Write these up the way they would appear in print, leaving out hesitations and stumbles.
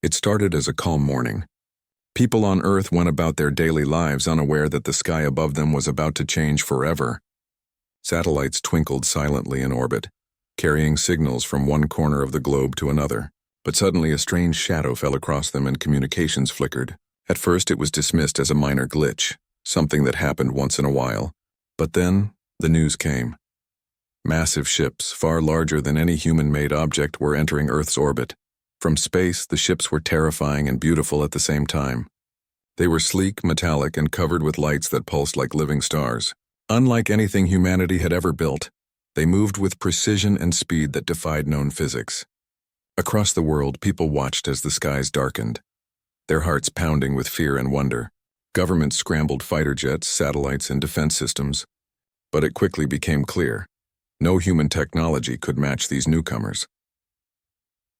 It started as a calm morning. People on Earth went about their daily lives unaware that the sky above them was about to change forever. Satellites twinkled silently in orbit, carrying signals from one corner of the globe to another. But suddenly a strange shadow fell across them and communications flickered. At first it was dismissed as a minor glitch, something that happened once in a while. But then the news came. Massive ships, far larger than any human-made object, were entering Earth's orbit. From space, the ships were terrifying and beautiful at the same time. They were sleek, metallic, and covered with lights that pulsed like living stars. Unlike anything humanity had ever built, they moved with precision and speed that defied known physics. Across the world, people watched as the skies darkened, their hearts pounding with fear and wonder. Governments scrambled fighter jets, satellites, and defense systems. But it quickly became clear, no human technology could match these newcomers.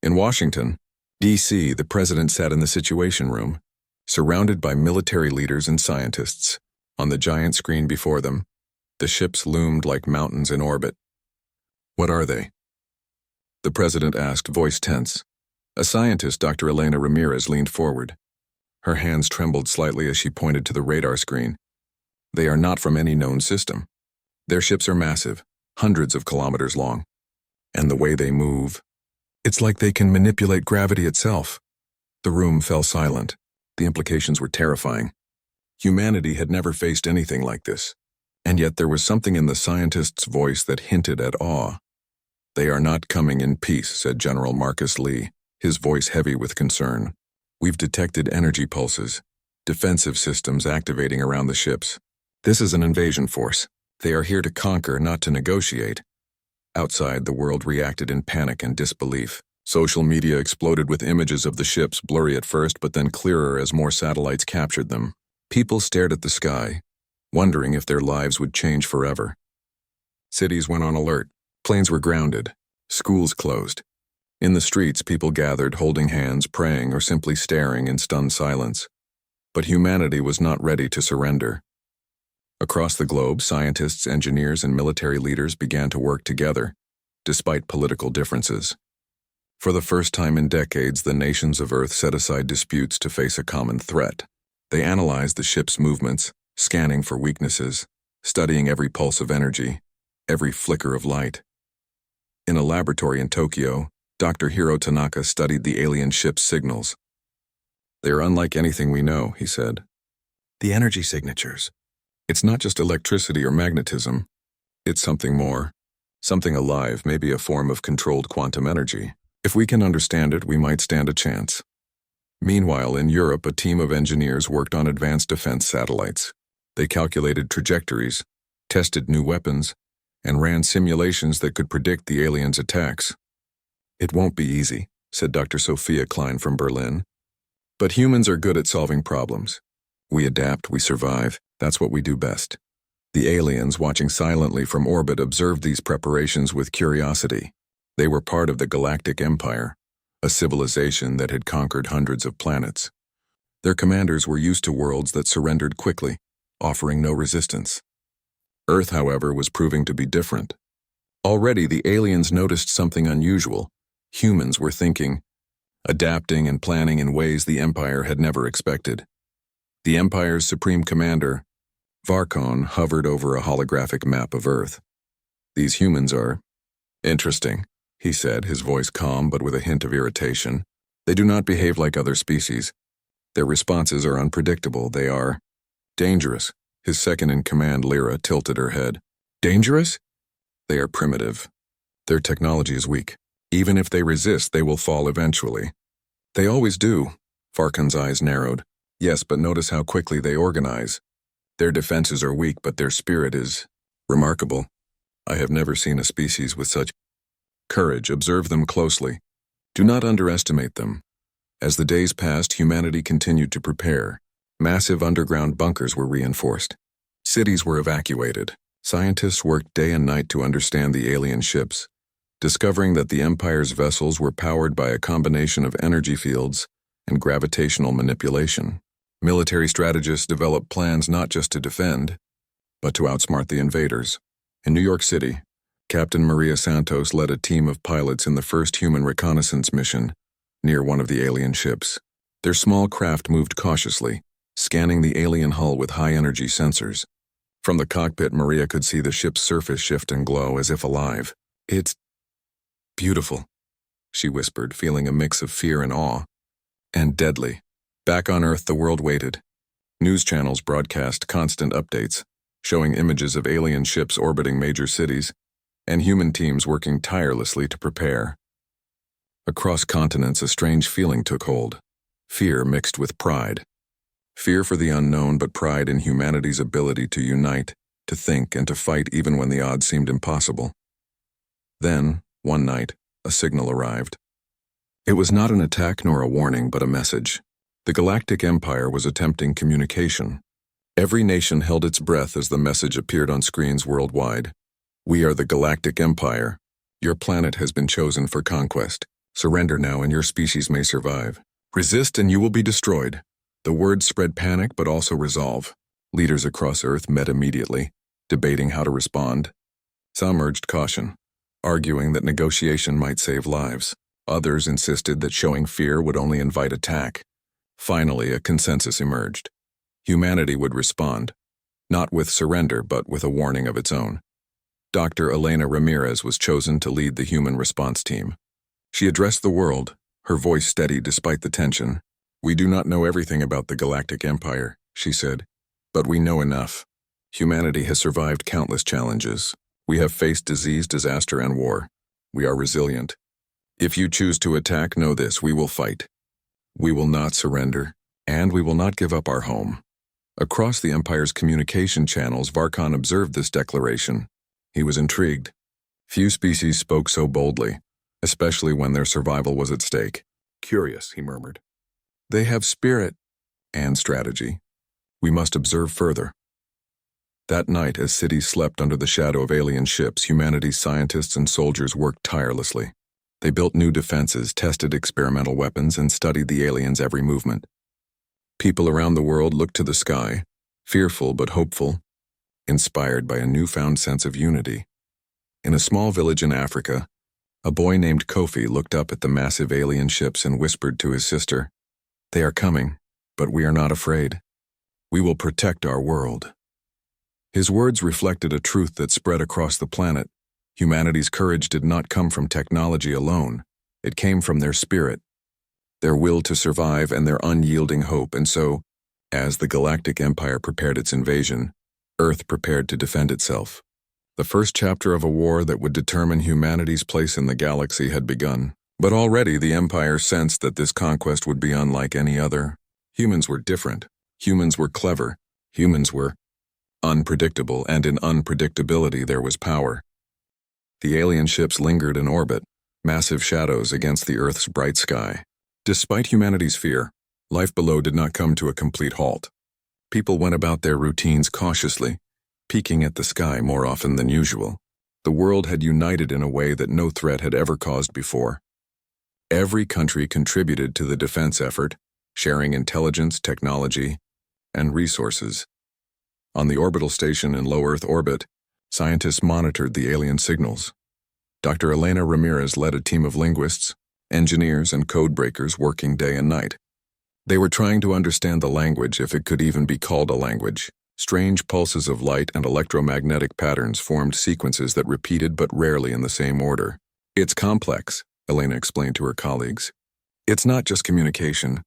In Washington, D.C., the president sat in the Situation Room, surrounded by military leaders and scientists. On the giant screen before them, the ships loomed like mountains in orbit. "What are they?" the president asked, voice tense. A scientist, Dr. Elena Ramirez, leaned forward. Her hands trembled slightly as she pointed to the radar screen. "They are not from any known system. Their ships are massive, hundreds of kilometers long. And the way they move, it's like they can manipulate gravity itself." The room fell silent. The implications were terrifying. Humanity had never faced anything like this, and yet there was something in the scientist's voice that hinted at awe. "They are not coming in peace," said General Marcus Lee, his voice heavy with concern. "We've detected energy pulses, defensive systems activating around the ships. This is an invasion force. They are here to conquer, not to negotiate." Outside, the world reacted in panic and disbelief. Social media exploded with images of the ships, blurry at first but then clearer as more satellites captured them. People stared at the sky, wondering if their lives would change forever. Cities went on alert. Planes were grounded. Schools closed. In the streets, people gathered, holding hands, praying, or simply staring in stunned silence. But humanity was not ready to surrender. Across the globe, scientists, engineers, and military leaders began to work together, despite political differences. For the first time in decades, the nations of Earth set aside disputes to face a common threat. They analyzed the ship's movements, scanning for weaknesses, studying every pulse of energy, every flicker of light. In a laboratory in Tokyo, Dr. Hiro Tanaka studied the alien ship's signals. "They are unlike anything we know," he said. "The energy signatures. It's not just electricity or magnetism. It's something more, something alive, maybe a form of controlled quantum energy. If we can understand it, we might stand a chance." Meanwhile, in Europe, a team of engineers worked on advanced defense satellites. They calculated trajectories, tested new weapons, and ran simulations that could predict the aliens' attacks. "It won't be easy," said Dr. Sophia Klein from Berlin. "But humans are good at solving problems. We adapt, we survive. That's what we do best." The aliens, watching silently from orbit, observed these preparations with curiosity. They were part of the Galactic Empire, a civilization that had conquered hundreds of planets. Their commanders were used to worlds that surrendered quickly, offering no resistance. Earth, however, was proving to be different. Already the aliens noticed something unusual. Humans were thinking, adapting and planning in ways the Empire had never expected. The Empire's supreme commander, Varkon, hovered over a holographic map of Earth. "These humans are interesting," he said, his voice calm but with a hint of irritation. "They do not behave like other species. Their responses are unpredictable. They are dangerous." His second-in-command, Lyra, tilted her head. "Dangerous?" "They are primitive. Their technology is weak. Even if they resist, they will fall eventually." "They always do." Varkon's eyes narrowed. "Yes, but notice how quickly they organize. Their defenses are weak, but their spirit is remarkable. I have never seen a species with such courage. Observe them closely. Do not underestimate them." As the days passed, humanity continued to prepare. Massive underground bunkers were reinforced. Cities were evacuated. Scientists worked day and night to understand the alien ships, discovering that the Empire's vessels were powered by a combination of energy fields and gravitational manipulation. Military strategists developed plans not just to defend, but to outsmart the invaders. In New York City, Captain Maria Santos led a team of pilots in the first human reconnaissance mission, near one of the alien ships. Their small craft moved cautiously, scanning the alien hull with high-energy sensors. From the cockpit, Maria could see the ship's surface shift and glow as if alive. "It's beautiful," she whispered, feeling a mix of fear and awe. "And deadly." Back on Earth, the world waited. News channels broadcast constant updates, showing images of alien ships orbiting major cities, and human teams working tirelessly to prepare. Across continents, a strange feeling took hold. Fear mixed with pride. Fear for the unknown, but pride in humanity's ability to unite, to think, and to fight even when the odds seemed impossible. Then, one night, a signal arrived. It was not an attack nor a warning, but a message. The Galactic Empire was attempting communication. Every nation held its breath as the message appeared on screens worldwide. "We are the Galactic Empire. Your planet has been chosen for conquest. Surrender now and your species may survive. Resist and you will be destroyed." The words spread panic but also resolve. Leaders across Earth met immediately, debating how to respond. Some urged caution, arguing that negotiation might save lives. Others insisted that showing fear would only invite attack. Finally, a consensus emerged. Humanity would respond, not with surrender but with a warning of its own. Dr. Elena Ramirez was chosen to lead the human response team. She addressed the world, her voice steady despite the tension. "We do not know everything about the Galactic Empire," she said, "but we know enough. Humanity has survived countless challenges. We have faced disease, disaster, and war. We are resilient. If you choose to attack, know this: we will fight. We will not surrender, and we will not give up our home." Across the Empire's communication channels, Varkon observed this declaration. He was intrigued. Few species spoke so boldly, especially when their survival was at stake. "Curious," he murmured. "They have spirit and strategy. We must observe further." That night, as cities slept under the shadow of alien ships, humanity's scientists and soldiers worked tirelessly. They built new defenses, tested experimental weapons, and studied the aliens' every movement. People around the world looked to the sky, fearful but hopeful, inspired by a newfound sense of unity. In a small village in Africa, a boy named Kofi looked up at the massive alien ships and whispered to his sister, "They are coming, but we are not afraid. We will protect our world." His words reflected a truth that spread across the planet. Humanity's courage did not come from technology alone. It came from their spirit, their will to survive, and their unyielding hope. And so, as the Galactic Empire prepared its invasion, Earth prepared to defend itself. The first chapter of a war that would determine humanity's place in the galaxy had begun. But already the Empire sensed that this conquest would be unlike any other. Humans were different. Humans were clever. Humans were unpredictable, and in unpredictability there was power. The alien ships lingered in orbit, massive shadows against the Earth's bright sky. Despite humanity's fear, life below did not come to a complete halt. People went about their routines cautiously, peeking at the sky more often than usual. The world had united in a way that no threat had ever caused before. Every country contributed to the defense effort, sharing intelligence, technology, and resources. On the orbital station in low Earth orbit, scientists monitored the alien signals. Dr. Elena Ramirez led a team of linguists, engineers, and code breakers working day and night. They were trying to understand the language, if it could even be called a language. Strange pulses of light and electromagnetic patterns formed sequences that repeated but rarely in the same order. "It's complex," Elena explained to her colleagues. "It's not just communication.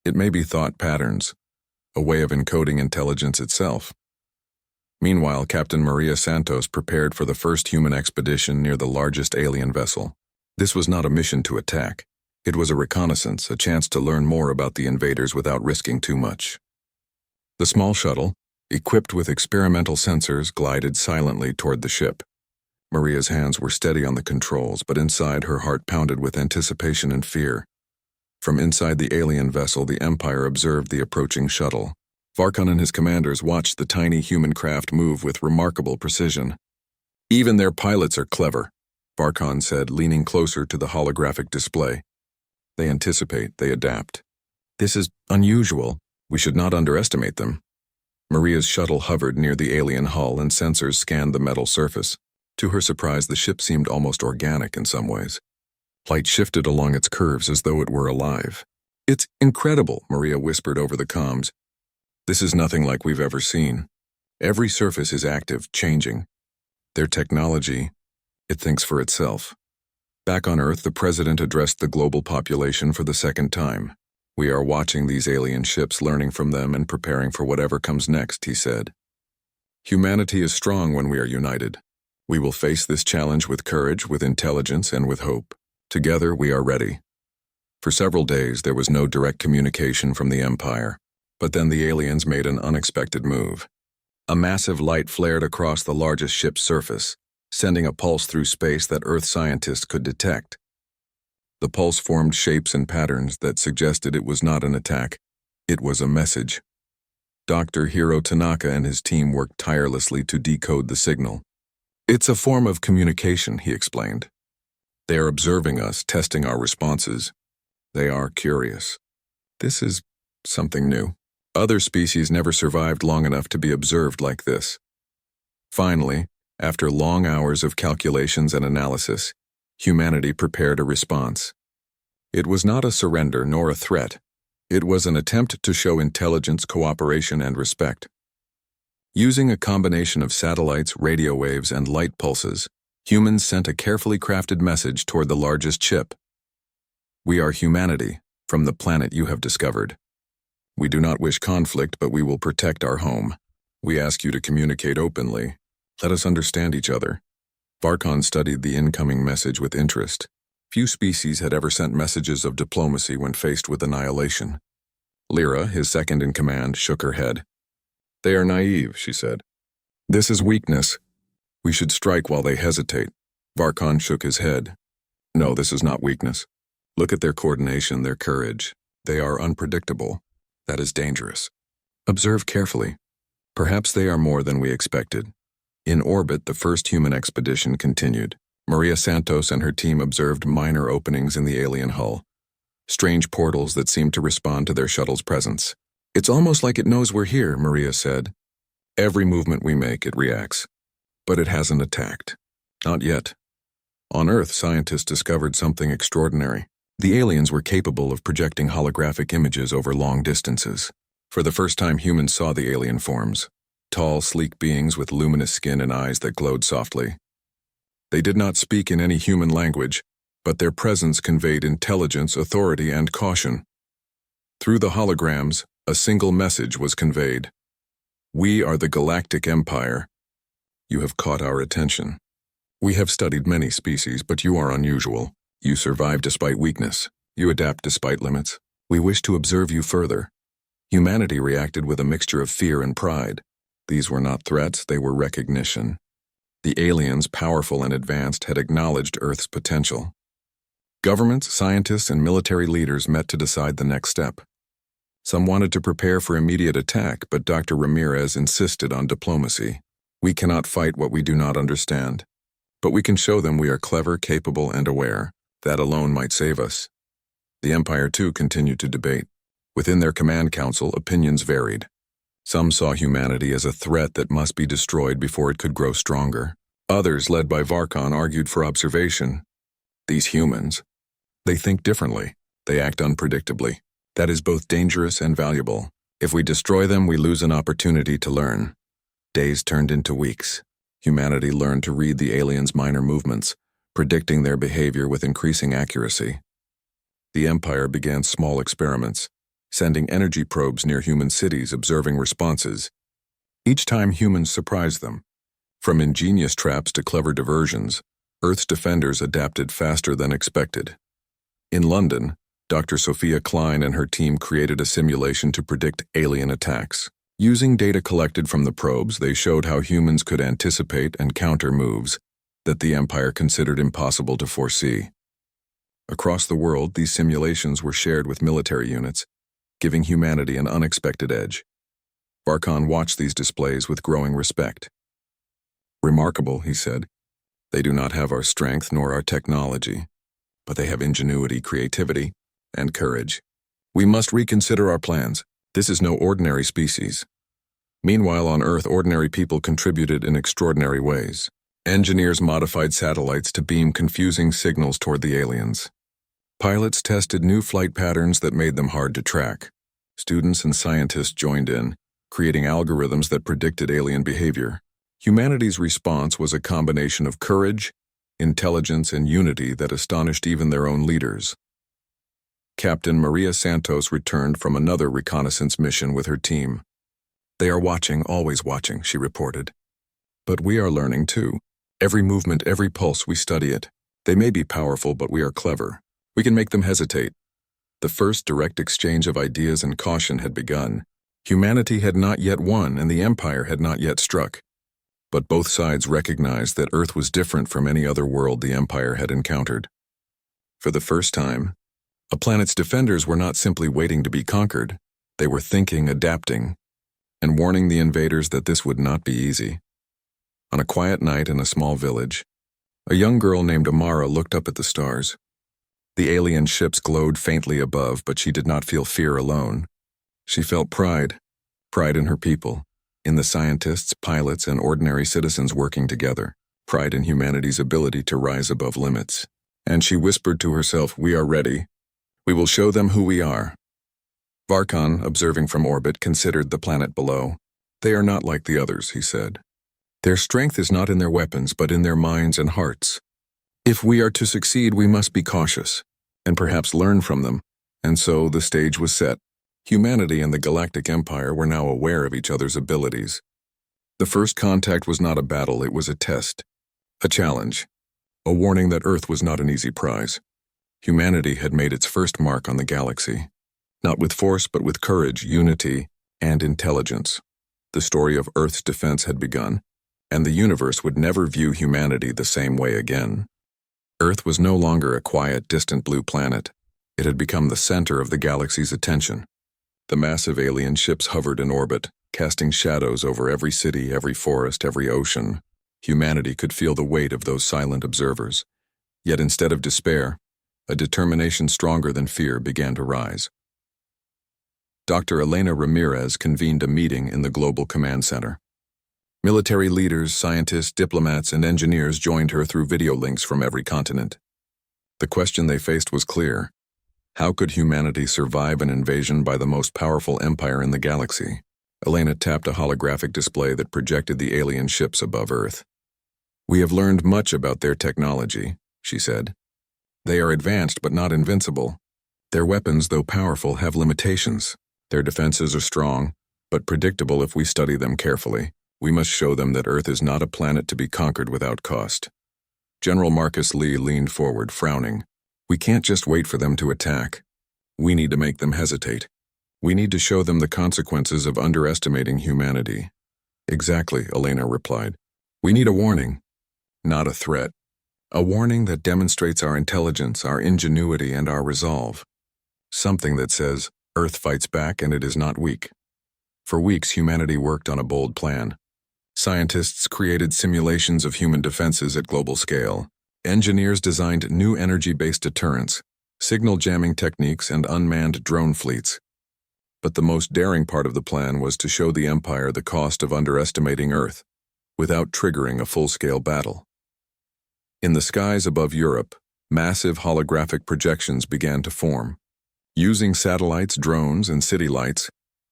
It may be thought patterns, a way of encoding intelligence itself." Meanwhile, Captain Maria Santos prepared for the first human expedition near the largest alien vessel. This was not a mission to attack. It was a reconnaissance, a chance to learn more about the invaders without risking too much. The small shuttle, equipped with experimental sensors, glided silently toward the ship. Maria's hands were steady on the controls, but inside her heart pounded with anticipation and fear. From inside the alien vessel, the Empire observed the approaching shuttle. Varkon and his commanders watched the tiny human craft move with remarkable precision. "Even their pilots are clever," Varkon said, leaning closer to the holographic display. "They anticipate, they adapt. This is unusual. We should not underestimate them." Maria's shuttle hovered near the alien hull and sensors scanned the metal surface. To her surprise, the ship seemed almost organic in some ways. Light shifted along its curves as though it were alive. "It's incredible," Maria whispered over the comms. "This is nothing like we've ever seen. Every surface is active, changing. Their technology, it thinks for itself." Back on Earth, the president addressed the global population for the second time. "We are watching these alien ships, learning from them and preparing for whatever comes next," he said. "Humanity is strong when we are united. We will face this challenge with courage, with intelligence, and with hope. Together, we are ready." For several days, there was no direct communication from the Empire, but then the aliens made an unexpected move. A massive light flared across the largest ship's surface, sending a pulse through space that Earth scientists could detect. The pulse formed shapes and patterns that suggested it was not an attack, it was a message. Dr. Hiro Tanaka and his team worked tirelessly to decode the signal. "It's a form of communication," he explained. "They are observing us, testing our responses. They are curious. This is something new. Other species never survived long enough to be observed like this." Finally, after long hours of calculations and analysis, humanity prepared a response. It was not a surrender nor a threat. It was an attempt to show intelligence, cooperation, and respect. Using a combination of satellites, radio waves, and light pulses, humans sent a carefully crafted message toward the largest ship. "We are humanity, from the planet you have discovered. We do not wish conflict, but we will protect our home. We ask you to communicate openly. Let us understand each other." Varkon studied the incoming message with interest. Few species had ever sent messages of diplomacy when faced with annihilation. Lyra, his second in command, shook her head. "They are naive," she said. "This is weakness. We should strike while they hesitate." Varkon shook his head. "No, this is not weakness. Look at their coordination, their courage. They are unpredictable. That is dangerous. Observe carefully. Perhaps they are more than we expected." In orbit, the first human expedition continued. Maria Santos and her team observed minor openings in the alien hull, strange portals that seemed to respond to their shuttle's presence. "It's almost like it knows we're here," Maria said. "Every movement we make, it reacts. But it hasn't attacked. Not yet." On Earth, scientists discovered something extraordinary. The aliens were capable of projecting holographic images over long distances. For the first time, humans saw the alien forms. Tall, sleek beings with luminous skin and eyes that glowed softly. They did not speak in any human language, but their presence conveyed intelligence, authority, and caution. Through the holograms, a single message was conveyed. "We are the Galactic Empire. You have caught our attention. We have studied many species, but you are unusual. You survive despite weakness. You adapt despite limits. We wish to observe you further." Humanity reacted with a mixture of fear and pride. These were not threats, they were recognition. The aliens, powerful and advanced, had acknowledged Earth's potential. Governments, scientists, and military leaders met to decide the next step. Some wanted to prepare for immediate attack, but Dr. Ramirez insisted on diplomacy. "We cannot fight what we do not understand. But we can show them we are clever, capable, and aware. That alone might save us." The Empire, too, continued to debate. Within their command council, opinions varied. Some saw humanity as a threat that must be destroyed before it could grow stronger. Others, led by Varkon, argued for observation. "These humans, they think differently. They act unpredictably. That is both dangerous and valuable. If we destroy them, we lose an opportunity to learn." Days turned into weeks. Humanity learned to read the aliens' minor movements, predicting their behavior with increasing accuracy. The Empire began small experiments, sending energy probes near human cities, observing responses. Each time, humans surprised them. From ingenious traps to clever diversions, Earth's defenders adapted faster than expected. In London, Dr. Sophia Klein and her team created a simulation to predict alien attacks. Using data collected from the probes, they showed how humans could anticipate and counter moves that the Empire considered impossible to foresee. Across the world, these simulations were shared with military units, giving humanity an unexpected edge. Varkon watched these displays with growing respect. "Remarkable," he said. "They do not have our strength nor our technology, but they have ingenuity, creativity, and courage. We must reconsider our plans. This is no ordinary species." Meanwhile, on Earth, ordinary people contributed in extraordinary ways. Engineers modified satellites to beam confusing signals toward the aliens. Pilots tested new flight patterns that made them hard to track. Students and scientists joined in, creating algorithms that predicted alien behavior. Humanity's response was a combination of courage, intelligence, and unity that astonished even their own leaders. Captain Maria Santos returned from another reconnaissance mission with her team. "They are watching, always watching," she reported. "But we are learning too. Every movement, every pulse, we study it. They may be powerful, but we are clever. We can make them hesitate." The first direct exchange of ideas and caution had begun. Humanity had not yet won, and the Empire had not yet struck. But both sides recognized that Earth was different from any other world the Empire had encountered. For the first time, a planet's defenders were not simply waiting to be conquered. They were thinking, adapting, and warning the invaders that this would not be easy. On a quiet night in a small village, a young girl named Amara looked up at the stars. The alien ships glowed faintly above, but she did not feel fear alone. She felt pride in her people, in the scientists, pilots, and ordinary citizens working together, pride in humanity's ability to rise above limits. And she whispered to herself, "We are ready. We will show them who we are." Varkon, observing from orbit, considered the planet below. "They are not like the others," he said. "Their strength is not in their weapons, but in their minds and hearts. If we are to succeed, we must be cautious, and perhaps learn from them." And so the stage was set. Humanity and the Galactic Empire were now aware of each other's abilities. The first contact was not a battle, it was a test, a challenge, a warning that Earth was not an easy prize. Humanity had made its first mark on the galaxy, not with force but with courage, unity, and intelligence. The story of Earth's defense had begun, and the universe would never view humanity the same way again. Earth was no longer a quiet, distant blue planet. It had become the center of the galaxy's attention. The massive alien ships hovered in orbit, casting shadows over every city, every forest, every ocean. Humanity could feel the weight of those silent observers. Yet instead of despair, a determination stronger than fear began to rise. Dr. Elena Ramirez convened a meeting in the Global Command Center. Military leaders, scientists, diplomats, and engineers joined her through video links from every continent. The question they faced was clear. How could humanity survive an invasion by the most powerful empire in the galaxy? Elena tapped a holographic display that projected the alien ships above Earth. "We have learned much about their technology," she said. "They are advanced but not invincible. Their weapons, though powerful, have limitations. Their defenses are strong, but predictable if we study them carefully. We must show them that Earth is not a planet to be conquered without cost." General Marcus Lee leaned forward, frowning. "We can't just wait for them to attack. We need to make them hesitate. We need to show them the consequences of underestimating humanity." "Exactly," Elena replied. "We need a warning, not a threat. A warning that demonstrates our intelligence, our ingenuity, and our resolve. Something that says, Earth fights back and it is not weak." For weeks, humanity worked on a bold plan. Scientists created simulations of human defenses at global scale. Engineers designed new energy-based deterrents, signal jamming techniques, and unmanned drone fleets. But the most daring part of the plan was to show the Empire the cost of underestimating Earth, without triggering a full-scale battle. In the skies above Europe, massive holographic projections began to form. Using satellites, drones, and city lights,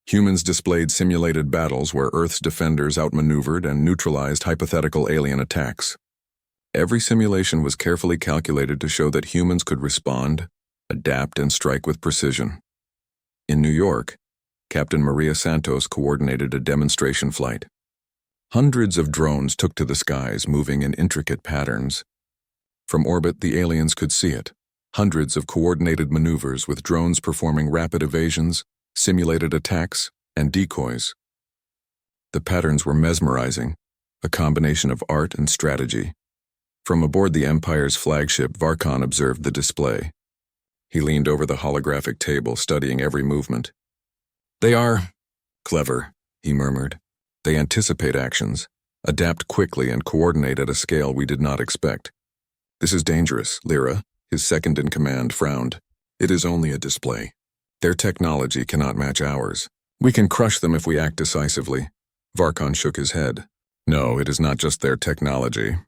humans displayed simulated battles where Earth's defenders outmaneuvered and neutralized hypothetical alien attacks. Every simulation was carefully calculated to show that humans could respond, adapt, and strike with precision. In New York, Captain Maria Santos coordinated a demonstration flight. Hundreds of drones took to the skies, moving in intricate patterns. From orbit, the aliens could see it. Hundreds of coordinated maneuvers with drones performing rapid evasions, simulated attacks, and decoys. The patterns were mesmerizing, a combination of art and strategy. From aboard the Empire's flagship, Varkon observed the display. He leaned over the holographic table, studying every movement. "They are clever," he murmured. "They anticipate actions, adapt quickly, and coordinate at a scale we did not expect." "This is dangerous," Lyra, his second-in-command, frowned. "It is only a display. Their technology cannot match ours. We can crush them if we act decisively." Varkon shook his head. "No, it is not just their technology.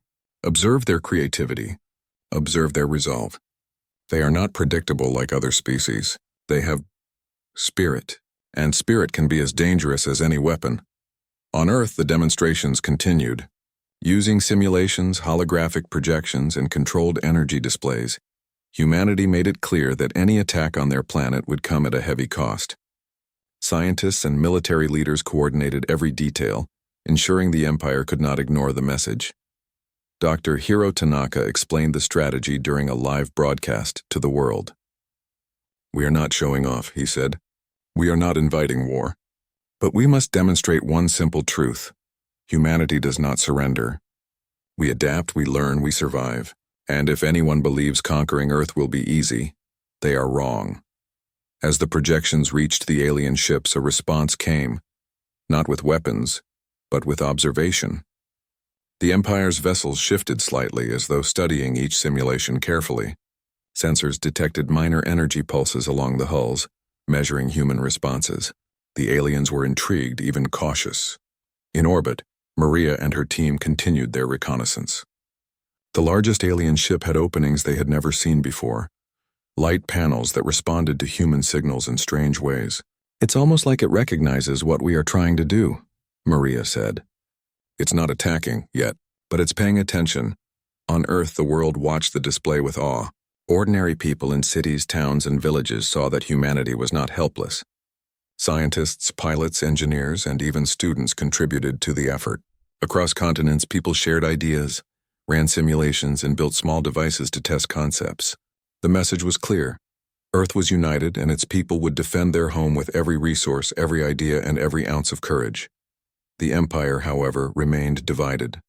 Observe their creativity. Observe their resolve. They are not predictable like other species. They have spirit, and spirit can be as dangerous as any weapon. On Earth, the demonstrations continued. Using simulations, holographic projections, and controlled energy displays, humanity made it clear that any attack on their planet would come at a heavy cost. Scientists and military leaders coordinated every detail, ensuring the Empire could not ignore the message. Dr. Hiro Tanaka explained the strategy during a live broadcast to the world. "We are not showing off," he said. "We are not inviting war. But we must demonstrate one simple truth. Humanity does not surrender. We adapt, we learn, we survive. And if anyone believes conquering Earth will be easy, they are wrong." As the projections reached the alien ships, a response came, not with weapons, but with observation. The Empire's vessels shifted slightly as though studying each simulation carefully. Sensors detected minor energy pulses along the hulls, measuring human responses. The aliens were intrigued, even cautious. In orbit, Maria and her team continued their reconnaissance. The largest alien ship had openings they had never seen before. Light panels that responded to human signals in strange ways. "It's almost like it recognizes what we are trying to do," Maria said. "It's not attacking yet, but it's paying attention." On Earth, the world watched the display with awe. Ordinary people in cities, towns, and villages saw that humanity was not helpless. Scientists, pilots, engineers, and even students contributed to the effort. Across continents, people shared ideas, ran simulations, and built small devices to test concepts. The message was clear. Earth was united, and its people would defend their home with every resource, every idea, and every ounce of courage. The Empire, however, remained divided.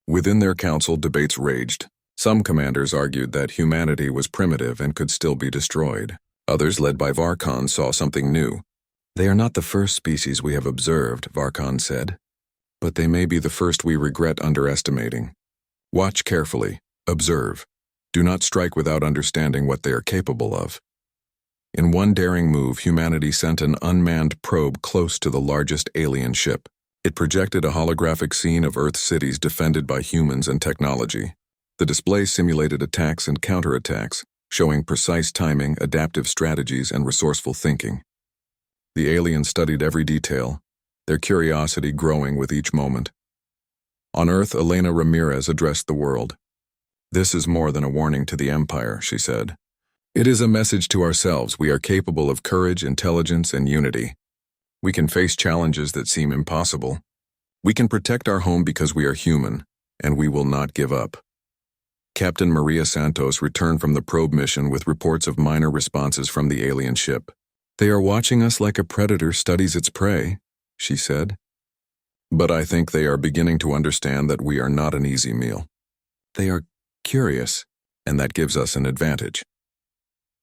Within their council, debates raged. Some commanders argued that humanity was primitive and could still be destroyed. Others, led by Varkon, saw something new. "They are not the first species we have observed," Varkon said. "But they may be the first we regret underestimating. Watch carefully. Observe. Do not strike without understanding what they are capable of." In one daring move, humanity sent an unmanned probe close to the largest alien ship. It projected a holographic scene of Earth cities defended by humans and technology. The display simulated attacks and counterattacks, showing precise timing, adaptive strategies, and resourceful thinking. The aliens studied every detail, their curiosity growing with each moment. On Earth, Elena Ramirez addressed the world. "This is more than a warning to the Empire," she said. "It is a message to ourselves. We are capable of courage, intelligence, and unity. We can face challenges that seem impossible. We can protect our home because we are human, and we will not give up." Captain Maria Santos returned from the probe mission with reports of minor responses from the alien ship. "They are watching us like a predator studies its prey," she said. "But I think they are beginning to understand that we are not an easy meal. They are curious, and that gives us an advantage."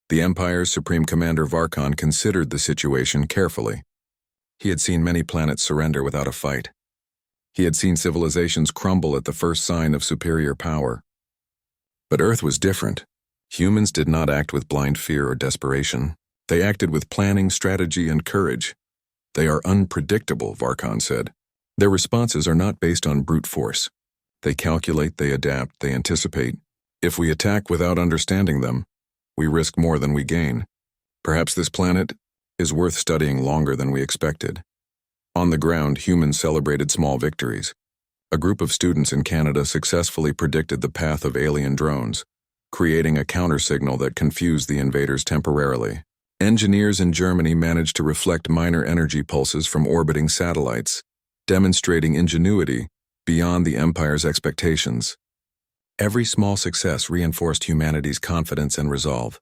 The Empire's Supreme Commander Varkon considered the situation carefully. He had seen many planets surrender without a fight. He had seen civilizations crumble at the first sign of superior power. But Earth was different. Humans did not act with blind fear or desperation. They acted with planning, strategy, and courage. "They are unpredictable," Varkon said. "Their responses are not based on brute force. They calculate, they adapt, they anticipate. If we attack without understanding them, we risk more than we gain. Perhaps this planet is worth studying longer than we expected." On the ground, humans celebrated small victories. A group of students in Canada successfully predicted the path of alien drones, creating a counter-signal that confused the invaders temporarily. Engineers in Germany managed to reflect minor energy pulses from orbiting satellites, demonstrating ingenuity beyond the Empire's expectations. Every small success reinforced humanity's confidence and resolve.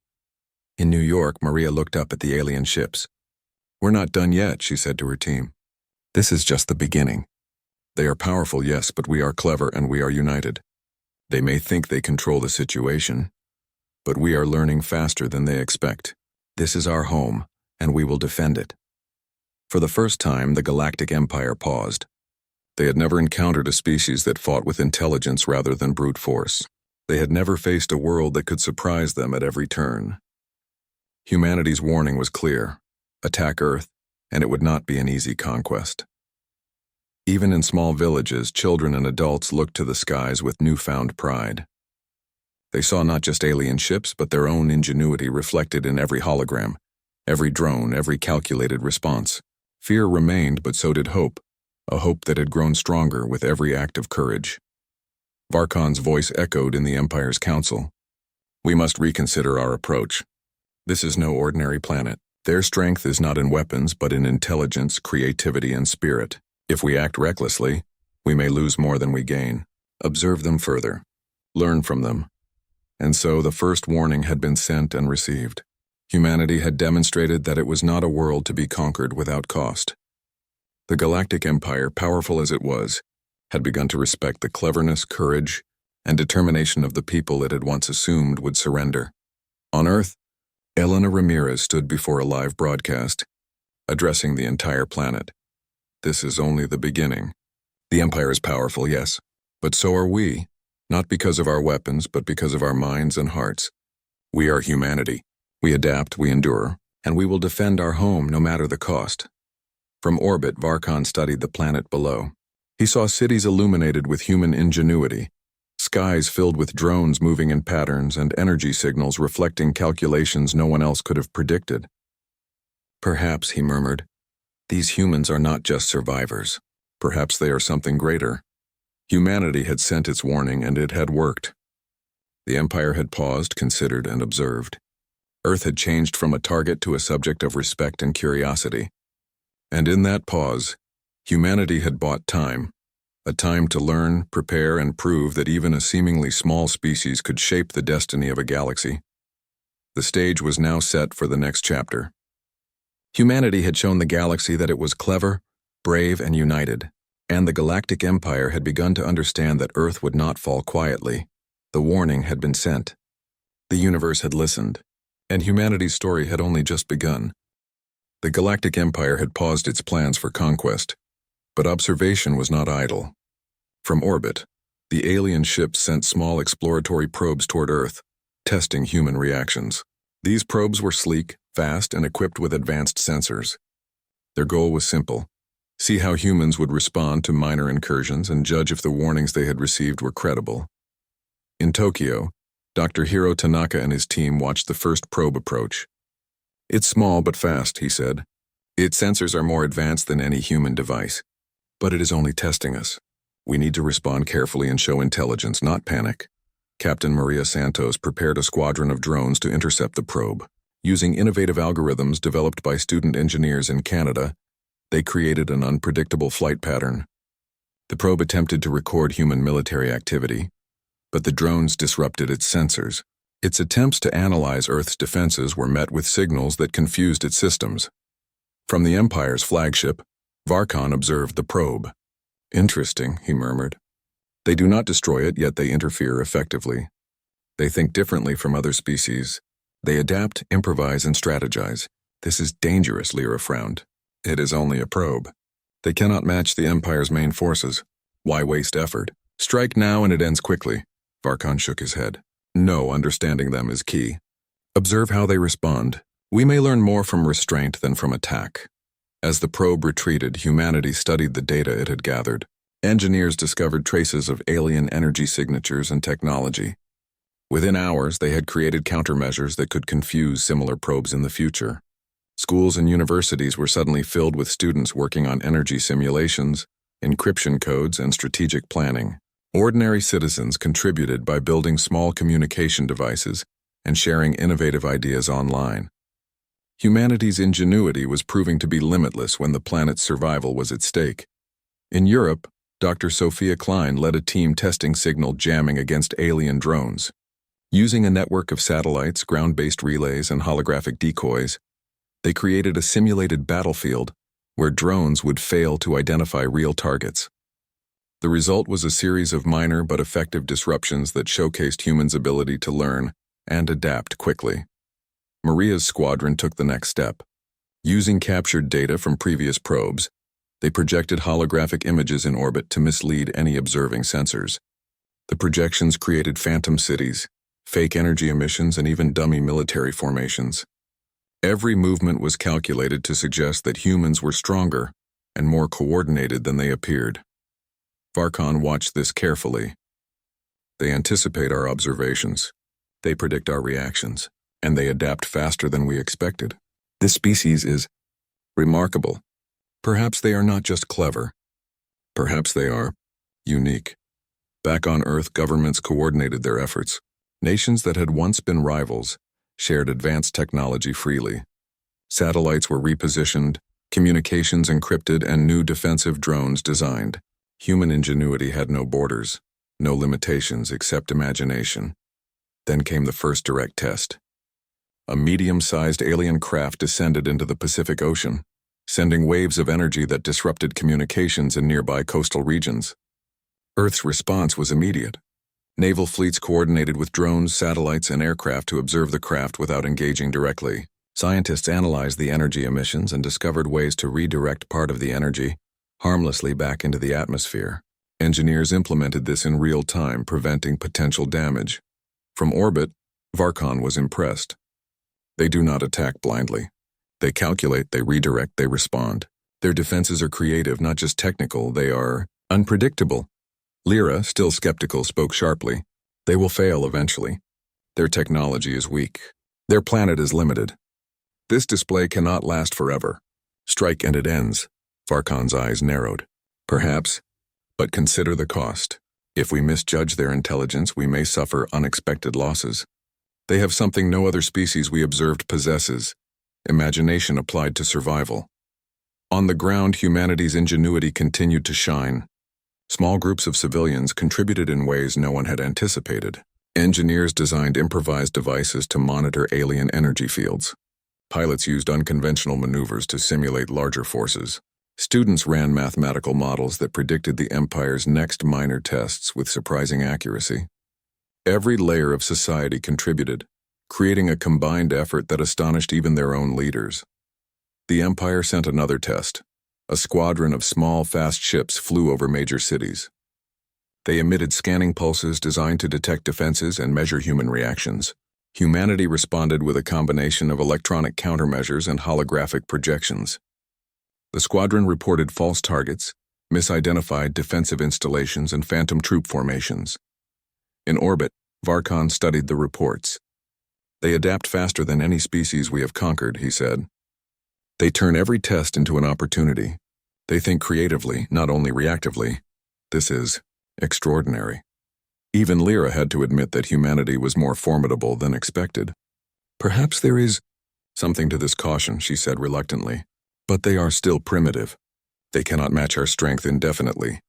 In New York, Maria looked up at the alien ships. "We're not done yet," she said to her team. "This is just the beginning. They are powerful, yes, but we are clever and we are united. They may think they control the situation, but we are learning faster than they expect. This is our home, and we will defend it." For the first time, the Galactic Empire paused. They had never encountered a species that fought with intelligence rather than brute force. They had never faced a world that could surprise them at every turn. Humanity's warning was clear: attack Earth, and it would not be an easy conquest. Even in small villages, children and adults looked to the skies with newfound pride. They saw not just alien ships, but their own ingenuity reflected in every hologram, every drone, every calculated response. Fear remained, but so did hope, a hope that had grown stronger with every act of courage. Varkon's voice echoed in the Empire's council. We must reconsider our approach. This is no ordinary planet. Their strength is not in weapons, but in intelligence, creativity, and spirit. If we act recklessly, we may lose more than we gain. Observe them further. Learn from them. And so the first warning had been sent and received. Humanity had demonstrated that it was not a world to be conquered without cost. The Galactic Empire, powerful as it was, had begun to respect the cleverness, courage, and determination of the people it had once assumed would surrender. On Earth, Elena Ramirez stood before a live broadcast, addressing the entire planet. This is only the beginning. The Empire is powerful, yes, but so are we, not because of our weapons, but because of our minds and hearts. We are humanity. We adapt, we endure, and we will defend our home no matter the cost. From orbit, Varkon studied the planet below. He saw cities illuminated with human ingenuity, skies filled with drones moving in patterns, and energy signals reflecting calculations no one else could have predicted. Perhaps, he murmured, these humans are not just survivors. Perhaps they are something greater. Humanity had sent its warning, and it had worked. The Empire had paused, considered, and observed. Earth had changed from a target to a subject of respect and curiosity. And in that pause, humanity had bought time, a time to learn, prepare, and prove that even a seemingly small species could shape the destiny of a galaxy. The stage was now set for the next chapter. Humanity had shown the galaxy that it was clever, brave, and united, and the Galactic Empire had begun to understand that Earth would not fall quietly. The warning had been sent. The universe had listened, and humanity's story had only just begun. The Galactic Empire had paused its plans for conquest, but observation was not idle. From orbit, the alien ships sent small exploratory probes toward Earth, testing human reactions. These probes were sleek, fast, and equipped with advanced sensors. Their goal was simple: see how humans would respond to minor incursions and judge if the warnings they had received were credible. In Tokyo, Dr. Hiro Tanaka and his team watched the first probe approach. It's small but fast, he said. Its sensors are more advanced than any human device. But it is only testing us. We need to respond carefully and show intelligence, not panic. Captain Maria Santos prepared a squadron of drones to intercept the probe. Using innovative algorithms developed by student engineers in Canada, they created an unpredictable flight pattern. The probe attempted to record human military activity, but the drones disrupted its sensors. Its attempts to analyze Earth's defenses were met with signals that confused its systems. From the Empire's flagship, Varkon observed the probe. Interesting, he murmured. They do not destroy it, yet they interfere effectively. They think differently from other species. They adapt, improvise, and strategize. This is dangerous, Lyra frowned. It is only a probe. They cannot match the Empire's main forces. Why waste effort? Strike now and it ends quickly. Varkon shook his head. No, understanding them is key. Observe how they respond. We may learn more from restraint than from attack. As the probe retreated, humanity studied the data it had gathered. Engineers discovered traces of alien energy signatures and technology. Within hours, they had created countermeasures that could confuse similar probes in the future. Schools and universities were suddenly filled with students working on energy simulations, encryption codes, and strategic planning. Ordinary citizens contributed by building small communication devices and sharing innovative ideas online. Humanity's ingenuity was proving to be limitless when the planet's survival was at stake. In Europe, Dr. Sophia Klein led a team testing signal jamming against alien drones. Using a network of satellites, ground-based relays, and holographic decoys, they created a simulated battlefield where drones would fail to identify real targets. The result was a series of minor but effective disruptions that showcased humans' ability to learn and adapt quickly. Maria's squadron took the next step. Using captured data from previous probes, they projected holographic images in orbit to mislead any observing sensors. The projections created phantom cities, fake energy emissions, and even dummy military formations. Every movement was calculated to suggest that humans were stronger and more coordinated than they appeared. Varkon watched this carefully. They anticipate our observations. They predict our reactions, and they adapt faster than we expected. This species is remarkable. Perhaps they are not just clever. Perhaps they are unique. Back on Earth, governments coordinated their efforts. Nations that had once been rivals shared advanced technology freely. Satellites were repositioned, communications encrypted, and new defensive drones designed. Human ingenuity had no borders, no limitations except imagination. Then came the first direct test. A medium-sized alien craft descended into the Pacific Ocean, sending waves of energy that disrupted communications in nearby coastal regions. Earth's response was immediate. Naval fleets coordinated with drones, satellites, and aircraft to observe the craft without engaging directly. Scientists analyzed the energy emissions and discovered ways to redirect part of the energy harmlessly back into the atmosphere. Engineers implemented this in real time, preventing potential damage. From orbit, Varkon was impressed. They do not attack blindly. They calculate, they redirect, they respond. Their defenses are creative, not just technical, they are unpredictable. Lyra, still skeptical, spoke sharply. They will fail eventually. Their technology is weak. Their planet is limited. This display cannot last forever. Strike and it ends. Varkon's eyes narrowed. Perhaps, but consider the cost. If we misjudge their intelligence, we may suffer unexpected losses. They have something no other species we observed possesses: imagination applied to survival. On the ground, humanity's ingenuity continued to shine. Small groups of civilians contributed in ways no one had anticipated. Engineers designed improvised devices to monitor alien energy fields. Pilots used unconventional maneuvers to simulate larger forces. Students ran mathematical models that predicted the Empire's next minor tests with surprising accuracy. Every layer of society contributed, creating a combined effort that astonished even their own leaders. The Empire sent another test. A squadron of small, fast ships flew over major cities. They emitted scanning pulses designed to detect defenses and measure human reactions. Humanity responded with a combination of electronic countermeasures and holographic projections. The squadron reported false targets, misidentified defensive installations, and phantom troop formations. In orbit, Varkon studied the reports. They adapt faster than any species we have conquered, he said. They turn every test into an opportunity. They think creatively, not only reactively. This is extraordinary. Even Lyra had to admit that humanity was more formidable than expected. Perhaps there is something to this caution, she said reluctantly. But they are still primitive. They cannot match our strength indefinitely.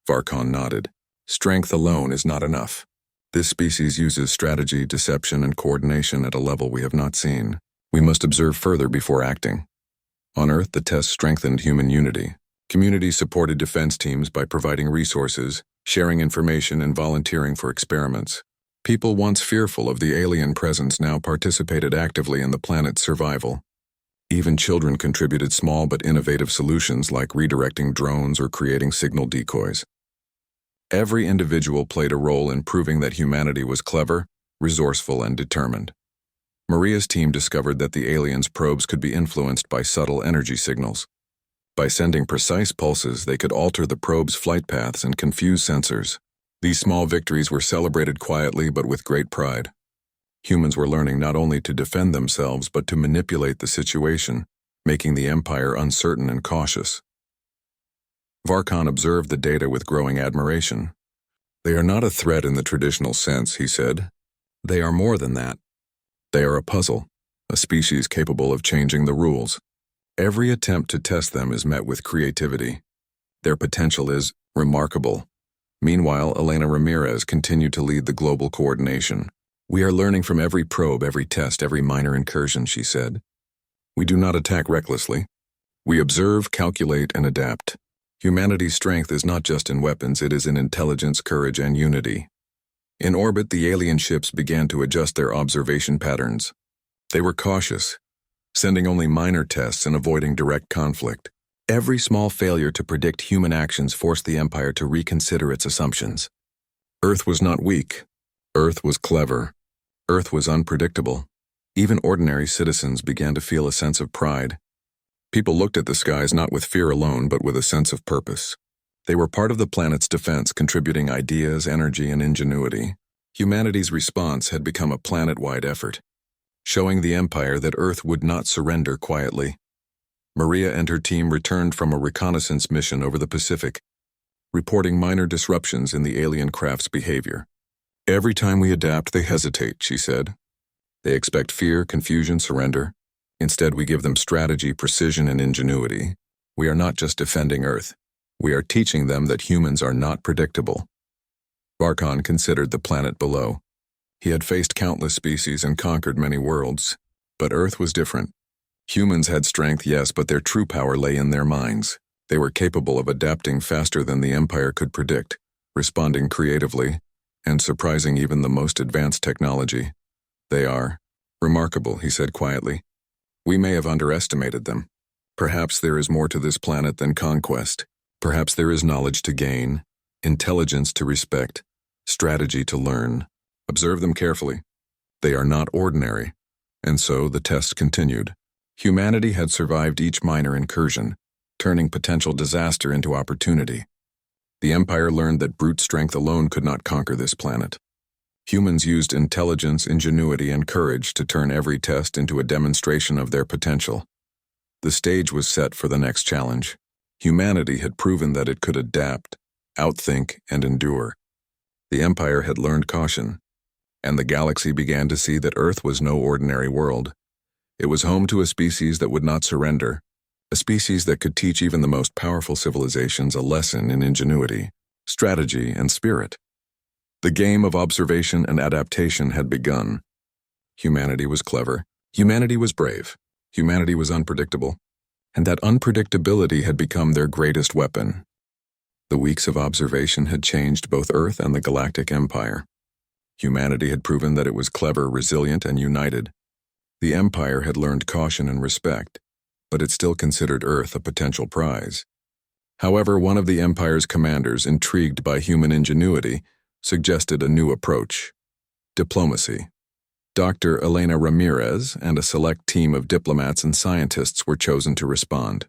Varkon nodded. Strength alone is not enough. This species uses strategy, deception, and coordination at a level we have not seen. We must observe further before acting. On Earth, the test strengthened human unity. Communities supported defense teams by providing resources, sharing information, and volunteering for experiments. People once fearful of the alien presence now participated actively in the planet's survival. Even children contributed small but innovative solutions like redirecting drones or creating signal decoys. Every individual played a role in proving that humanity was clever, resourceful, and determined. Maria's team discovered that the aliens' probes could be influenced by subtle energy signals. By sending precise pulses, they could alter the probe's flight paths and confuse sensors. These small victories were celebrated quietly but with great pride. Humans were learning not only to defend themselves but to manipulate the situation, making the Empire uncertain and cautious. Varkon observed the data with growing admiration. They are not a threat in the traditional sense, he said. They are more than that. They are a puzzle, a species capable of changing the rules. Every attempt to test them is met with creativity. Their potential is remarkable. Meanwhile, Elena Ramirez continued to lead the global coordination. We are learning from every probe, every test, every minor incursion, she said. We do not attack recklessly. We observe, calculate, and adapt. Humanity's strength is not just in weapons, it is in intelligence, courage, and unity. In orbit, the alien ships began to adjust their observation patterns. They were cautious, sending only minor tests and avoiding direct conflict. Every small failure to predict human actions forced the Empire to reconsider its assumptions. Earth was not weak. Earth was clever. Earth was unpredictable. Even ordinary citizens began to feel a sense of pride. People looked at the skies not with fear alone, but with a sense of purpose. They were part of the planet's defense, contributing ideas, energy, and ingenuity. Humanity's response had become a planet-wide effort, showing the Empire that Earth would not surrender quietly. Maria and her team returned from a reconnaissance mission over the Pacific, reporting minor disruptions in the alien craft's behavior. "Every time we adapt, they hesitate," she said. "They expect fear, confusion, surrender. Instead, we give them strategy, precision, and ingenuity. We are not just defending Earth. We are teaching them that humans are not predictable." Varkon considered the planet below. He had faced countless species and conquered many worlds, but Earth was different. Humans had strength, yes, but their true power lay in their minds. They were capable of adapting faster than the Empire could predict, responding creatively, and surprising even the most advanced technology. "They are remarkable," he said quietly. "We may have underestimated them. Perhaps there is more to this planet than conquest. Perhaps there is knowledge to gain, intelligence to respect, strategy to learn. Observe them carefully. They are not ordinary." And so the test continued. Humanity had survived each minor incursion, turning potential disaster into opportunity. The Empire learned that brute strength alone could not conquer this planet. Humans used intelligence, ingenuity, and courage to turn every test into a demonstration of their potential. The stage was set for the next challenge. Humanity had proven that it could adapt, outthink, and endure. The Empire had learned caution, and the galaxy began to see that Earth was no ordinary world. It was home to a species that would not surrender, a species that could teach even the most powerful civilizations a lesson in ingenuity, strategy, and spirit. The game of observation and adaptation had begun. Humanity was clever. Humanity was brave. Humanity was unpredictable. And that unpredictability had become their greatest weapon. The weeks of observation had changed both Earth and the Galactic Empire. Humanity had proven that it was clever, resilient, and united. The Empire had learned caution and respect, but it still considered Earth a potential prize. However, one of the Empire's commanders, intrigued by human ingenuity, suggested a new approach: diplomacy. Dr. Elena Ramirez and a select team of diplomats and scientists were chosen to respond.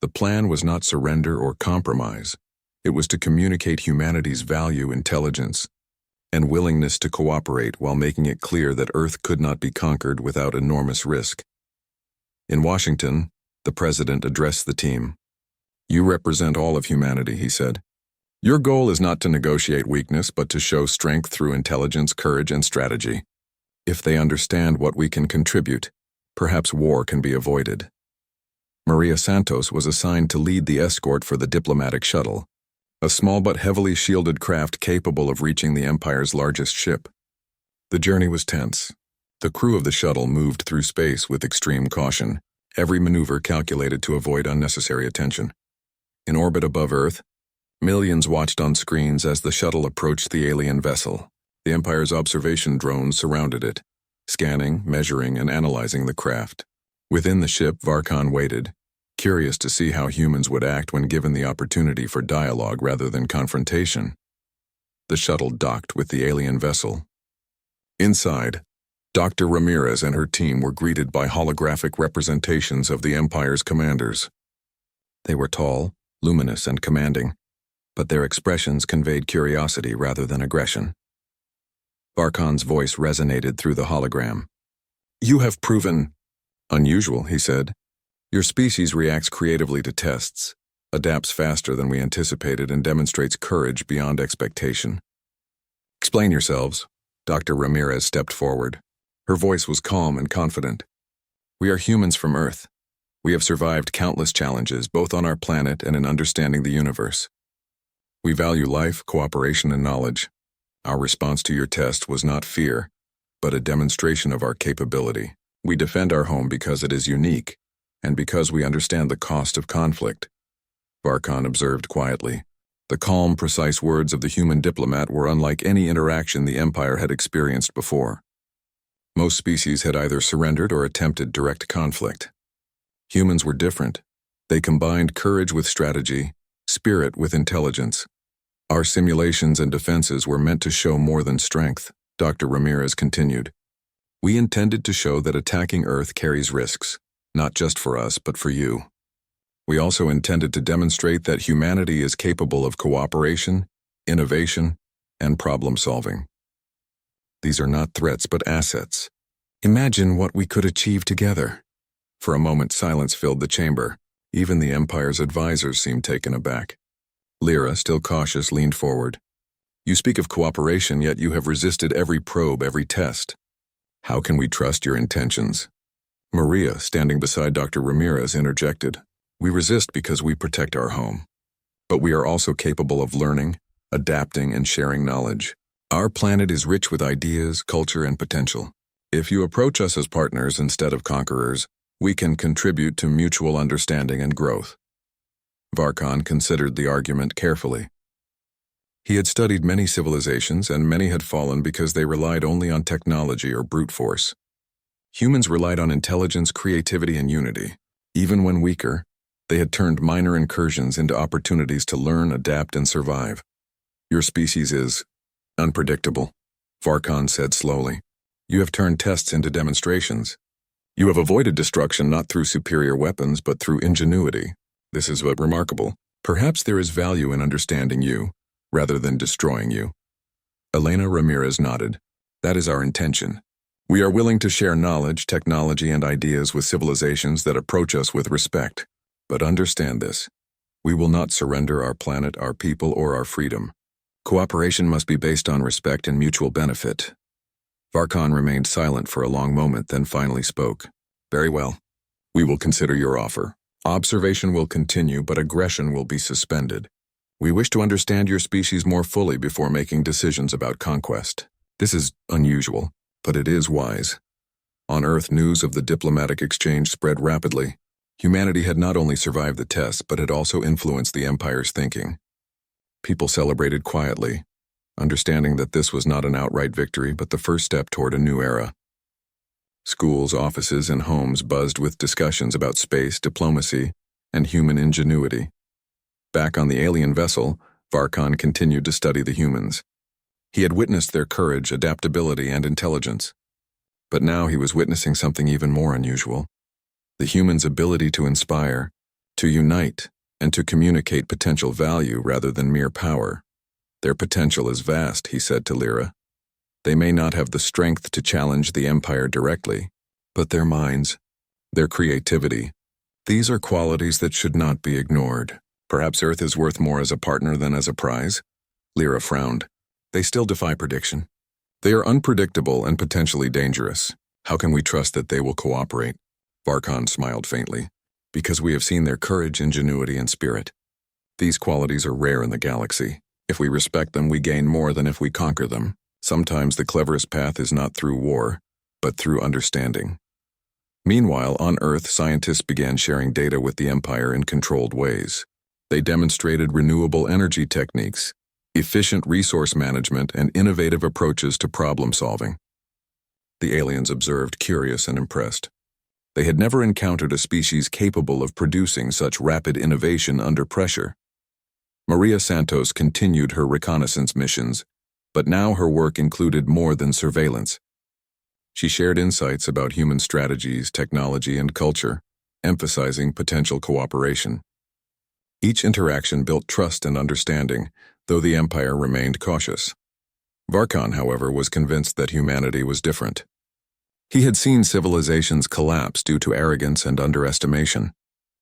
The plan was not surrender or compromise. It was to communicate humanity's value, intelligence, and willingness to cooperate while making it clear that Earth could not be conquered without enormous risk. In Washington, the president addressed the team. "You represent all of humanity," he said. "Your goal is not to negotiate weakness, but to show strength through intelligence, courage, and strategy. If they understand what we can contribute, perhaps war can be avoided." Maria Santos was assigned to lead the escort for the diplomatic shuttle, a small but heavily shielded craft capable of reaching the Empire's largest ship. The journey was tense. The crew of the shuttle moved through space with extreme caution, every maneuver calculated to avoid unnecessary attention. In orbit above Earth, millions watched on screens as the shuttle approached the alien vessel. The Empire's observation drones surrounded it, scanning, measuring, and analyzing the craft. Within the ship, Varkon waited, curious to see how humans would act when given the opportunity for dialogue rather than confrontation. The shuttle docked with the alien vessel. Inside, Dr. Ramirez and her team were greeted by holographic representations of the Empire's commanders. They were tall, luminous, and commanding, but their expressions conveyed curiosity rather than aggression. Varkon's voice resonated through the hologram. "You have proven unusual," he said. "Your species reacts creatively to tests, adapts faster than we anticipated, and demonstrates courage beyond expectation." "Explain yourselves." Dr. Ramirez stepped forward. Her voice was calm and confident. "We are humans from Earth. We have survived countless challenges, both on our planet and in understanding the universe. We value life, cooperation, and knowledge. Our response to your test was not fear, but a demonstration of our capability. We defend our home because it is unique, and because we understand the cost of conflict." Varkon observed quietly. The calm, precise words of the human diplomat were unlike any interaction the Empire had experienced before. Most species had either surrendered or attempted direct conflict. Humans were different. They combined courage with strategy, spirit with intelligence. "Our simulations and defenses were meant to show more than strength," Dr. Ramirez continued. "We intended to show that attacking Earth carries risks, not just for us, but for you. We also intended to demonstrate that humanity is capable of cooperation, innovation, and problem-solving. These are not threats but assets. Imagine what we could achieve together. For a moment, silence filled the chamber. Even the Empire's advisors seemed taken aback. Lyra, still cautious, leaned forward. You speak of cooperation, yet you have resisted every probe, every test. How can we trust your intentions? Maria, standing beside Dr. Ramirez, interjected. We resist because we protect our home. But we are also capable of learning, adapting, and sharing knowledge. Our planet is rich with ideas, culture, and potential. If you approach us as partners instead of conquerors, we can contribute to mutual understanding and growth. Varkon considered the argument carefully. He had studied many civilizations, and many had fallen because they relied only on technology or brute force. Humans relied on intelligence, creativity, and unity. Even when weaker, they had turned minor incursions into opportunities to learn, adapt, and survive. Your species is unpredictable, Varkon said slowly. You have turned tests into demonstrations. You have avoided destruction not through superior weapons, but through ingenuity. This is remarkable. Perhaps there is value in understanding you, rather than destroying you. Elena Ramirez nodded. That is our intention. We are willing to share knowledge, technology, and ideas with civilizations that approach us with respect. But understand this. We will not surrender our planet, our people, or our freedom. Cooperation must be based on respect and mutual benefit. Varkon remained silent for a long moment, then finally spoke. Very well. We will consider your offer. Observation will continue, but aggression will be suspended. We wish to understand your species more fully before making decisions about conquest. This is unusual, but it is wise. On Earth, news of the diplomatic exchange spread rapidly. Humanity had not only survived the test, but had also influenced the Empire's thinking. People celebrated quietly, understanding that this was not an outright victory, but the first step toward a new era. Schools, offices, and homes buzzed with discussions about space, diplomacy, and human ingenuity. Back on the alien vessel, Varkon continued to study the humans. He had witnessed their courage, adaptability, and intelligence. But now he was witnessing something even more unusual. The humans' ability to inspire, to unite, and to communicate potential value rather than mere power. Their potential is vast, he said to Lyra. They may not have the strength to challenge the Empire directly, but their minds, their creativity, these are qualities that should not be ignored. Perhaps Earth is worth more as a partner than as a prize? Lyra frowned. They still defy prediction. They are unpredictable and potentially dangerous. How can we trust that they will cooperate? Varkon smiled faintly. Because we have seen their courage, ingenuity, and spirit. These qualities are rare in the galaxy. If we respect them, we gain more than if we conquer them. Sometimes the cleverest path is not through war, but through understanding. Meanwhile, on Earth, scientists began sharing data with the Empire in controlled ways. They demonstrated renewable energy techniques, efficient resource management, and innovative approaches to problem solving. The aliens observed, curious and impressed. They had never encountered a species capable of producing such rapid innovation under pressure. Maria Santos continued her reconnaissance missions, but now her work included more than surveillance. She shared insights about human strategies, technology, and culture, emphasizing potential cooperation. Each interaction built trust and understanding, though the Empire remained cautious. Varkon, however, was convinced that humanity was different. He had seen civilizations collapse due to arrogance and underestimation.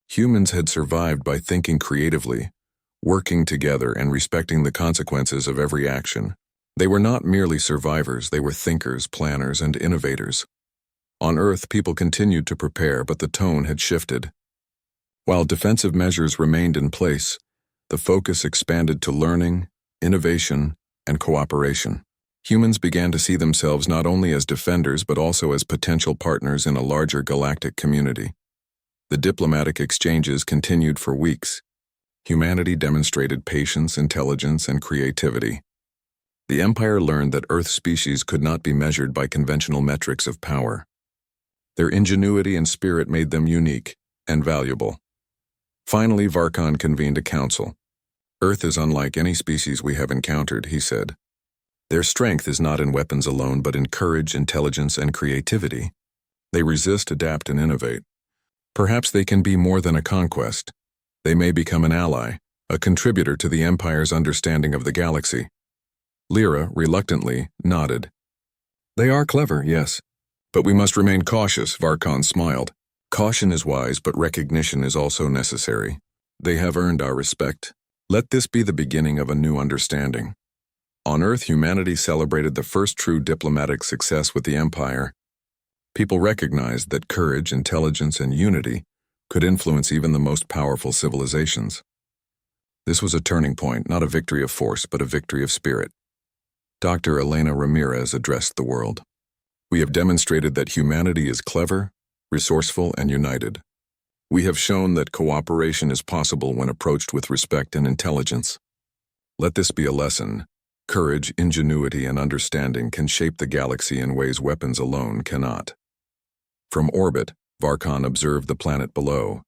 Humans had survived by thinking creatively, working together, and respecting the consequences of every action. They were not merely survivors, they were thinkers, planners, and innovators. On Earth, people continued to prepare, but the tone had shifted. While defensive measures remained in place, the focus expanded to learning, innovation, and cooperation. Humans began to see themselves not only as defenders but also as potential partners in a larger galactic community. The diplomatic exchanges continued for weeks. Humanity demonstrated patience, intelligence, and creativity. The Empire learned that Earth species could not be measured by conventional metrics of power. Their ingenuity and spirit made them unique and valuable. Finally, Varkon convened a council. Earth is unlike any species we have encountered, he said. Their strength is not in weapons alone, but in courage, intelligence, and creativity. They resist, adapt, and innovate. Perhaps they can be more than a conquest. They may become an ally, a contributor to the Empire's understanding of the galaxy. Lyra, reluctantly, nodded. They are clever, yes. But we must remain cautious, Varkon smiled. Caution is wise, but recognition is also necessary. They have earned our respect. Let this be the beginning of a new understanding. On Earth, humanity celebrated the first true diplomatic success with the Empire. People recognized that courage, intelligence, and unity could influence even the most powerful civilizations. This was a turning point, not a victory of force, but a victory of spirit. Dr. Elena Ramirez addressed the world. We have demonstrated that humanity is clever, resourceful, and united. We have shown that cooperation is possible when approached with respect and intelligence. Let this be a lesson. Courage, ingenuity, and understanding can shape the galaxy in ways weapons alone cannot. From orbit, Varkon observed the planet below.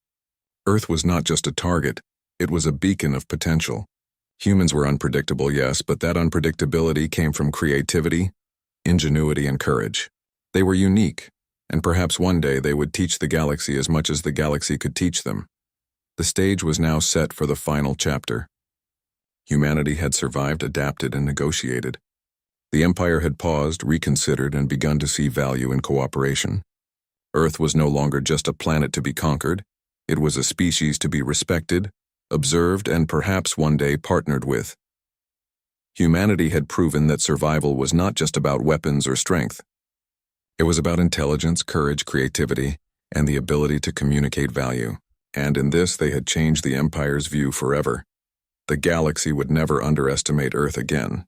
Earth was not just a target, it was a beacon of potential. Humans were unpredictable, yes, but that unpredictability came from creativity, ingenuity, and courage. They were unique, and perhaps one day they would teach the galaxy as much as the galaxy could teach them. The stage was now set for the final chapter. Humanity had survived, adapted, and negotiated. The Empire had paused, reconsidered, and begun to see value in cooperation. Earth was no longer just a planet to be conquered. It was a species to be respected, observed, and perhaps one day partnered with. Humanity had proven that survival was not just about weapons or strength. It was about intelligence, courage, creativity, and the ability to communicate value. And in this, they had changed the Empire's view forever. The galaxy would never underestimate Earth again.